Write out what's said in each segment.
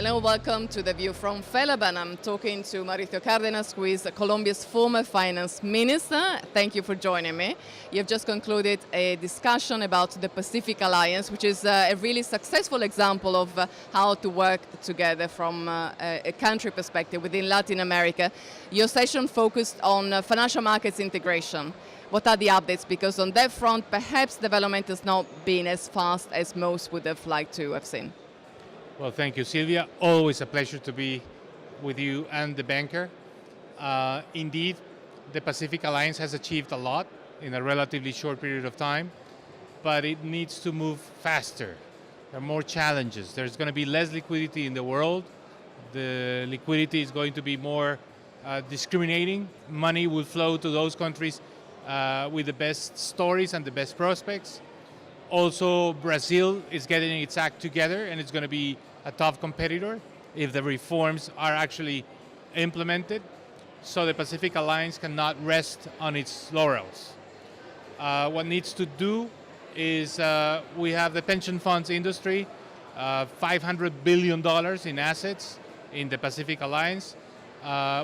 Hello, welcome to The View from Felaban. I'm talking to Mauricio Cardenas, who is Colombia's former finance minister. Thank you for joining me. You've just concluded a discussion about the Pacific Alliance, which is a really successful example of how to work together from a country perspective within Latin America. Your session focused on financial markets integration. What are the updates? Because on that front, perhaps development has not been as fast as most would have liked to have seen. Well, thank you, Silvia. Always a pleasure to be with you and the banker. Indeed, the Pacific Alliance has achieved a lot in a relatively short period of time, but it needs to move faster. There are more challenges. There's going to be less liquidity in the world. The liquidity is going to be more discriminating. Money will flow to those countries with the best stories and the best prospects. Also, Brazil is getting its act together, and it's going to be a tough competitor if the reforms are actually implemented. So the Pacific Alliance cannot rest on its laurels. What needs to do is we have the pension funds industry, $500 billion in assets in the Pacific Alliance.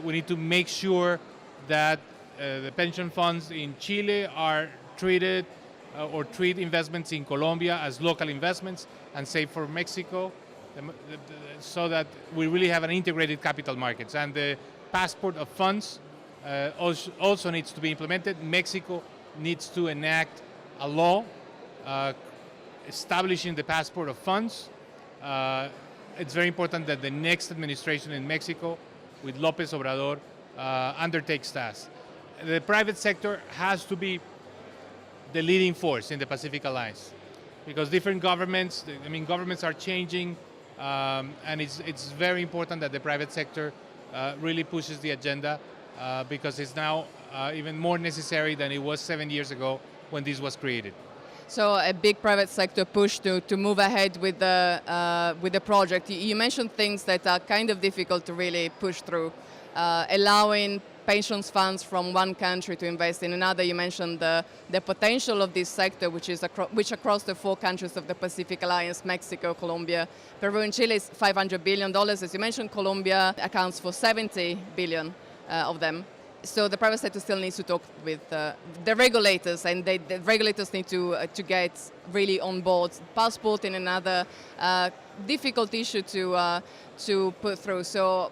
We need to make sure that the pension funds in Chile are treated or treat investments in Colombia as local investments, and same for Mexico, so that we really have an integrated capital markets. And the passport of funds also needs to be implemented. Mexico needs to enact a law establishing the passport of funds. It's very important that the next administration in Mexico with López Obrador undertakes that. The private sector has to be the leading force in the Pacific Alliance, because different governments are changing, and it's very important that the private sector really pushes the agenda, because it's now even more necessary than it was 7 years ago when this was created. So a big private sector push to move ahead with the project. You mentioned things that are kind of difficult to really push through, allowing pensions funds from one country to invest in another. You mentioned the potential of this sector, which across the four countries of the Pacific Alliance, Mexico, Colombia, Peru and Chile, is $500 billion. As you mentioned, Colombia accounts for 70 billion of them. So the private sector still needs to talk with the regulators, and the regulators need to get really on board. Passport in another difficult issue to put through. So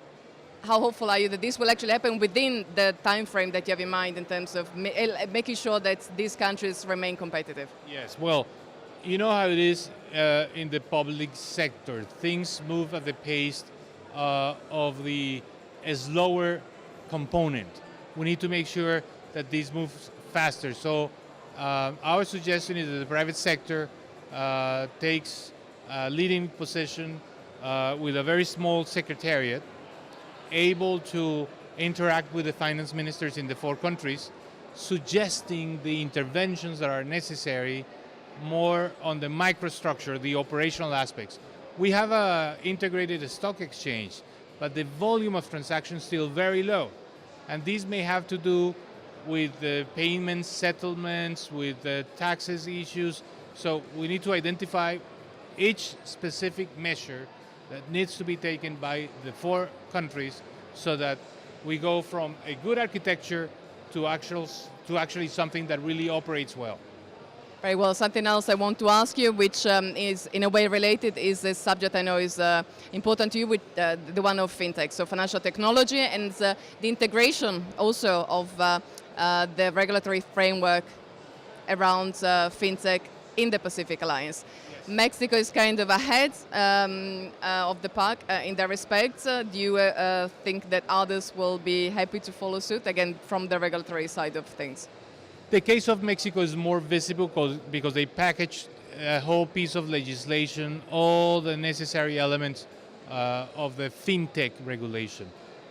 how hopeful are you that this will actually happen within the time frame that you have in mind in terms of making sure that these countries remain competitive? Yes, well, you know how it is in the public sector. Things move at the pace of the slower component. We need to make sure that this moves faster. So our suggestion is that the private sector takes a leading position with a very small secretariat, able to interact with the finance ministers in the four countries, suggesting the interventions that are necessary more on the microstructure, the operational aspects. We have an integrated stock exchange, but the volume of transactions is still very low. And these may have to do with the payments, settlements, with the taxes issues. So we need to identify each specific measure that needs to be taken by the four countries, so that we go from a good architecture to actually something that really operates well. Very well. Something else I want to ask you, which is in a way related, is a subject I know is important to you, with the one of fintech, so financial technology, and the integration also of the regulatory framework around fintech in the Pacific Alliance. Yes. Mexico is kind of ahead of the pack in that respect. Do you think that others will be happy to follow suit, again, from the regulatory side of things? The case of Mexico is more visible because they packaged a whole piece of legislation, all the necessary elements of the Fintech regulation.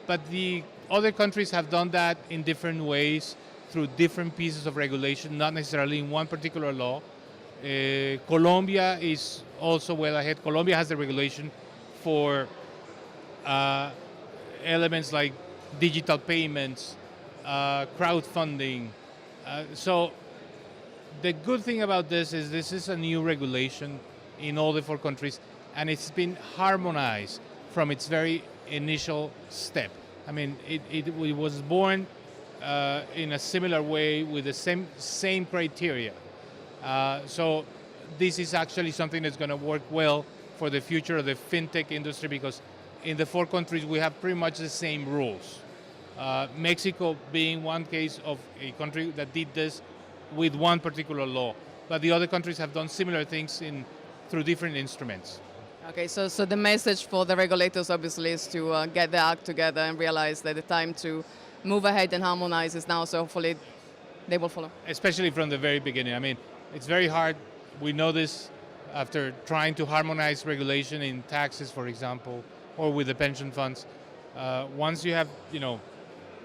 But the other countries have done that in different ways through different pieces of regulation, not necessarily in one particular law. Colombia is also well ahead. Colombia has the regulation for elements like digital payments, crowdfunding. So the good thing about this is a new regulation in all the four countries, and it's been harmonized from its very initial step. I mean, it was born in a similar way with the same criteria. So this is actually something that's going to work well for the future of the fintech industry, because in the 4 countries we have pretty much the same rules. Mexico being one case of a country that did this with one particular law, but the other countries have done similar things through different instruments. Okay, so the message for the regulators obviously is to get their act together and realize that the time to move ahead and harmonize is now, so hopefully they will follow. Especially from the very beginning. I mean, it's very hard. We know this after trying to harmonize regulation in taxes, for example, or with the pension funds. Once you have,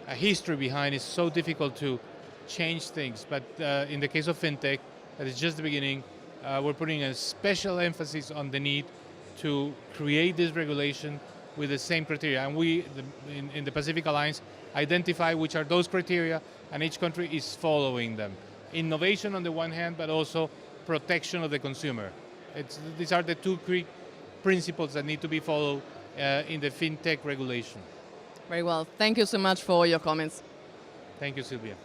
a history behind, it's so difficult to change things. But in the case of fintech, that is just the beginning. We're putting a special emphasis on the need to create this regulation with the same criteria. And we, in the Pacific Alliance, identify which are those criteria, and each country is following them. Innovation on the one hand, but also protection of the consumer. These are the 2 key principles that need to be followed in the fintech regulation. Very well. Thank you so much for your comments. Thank you, Silvia.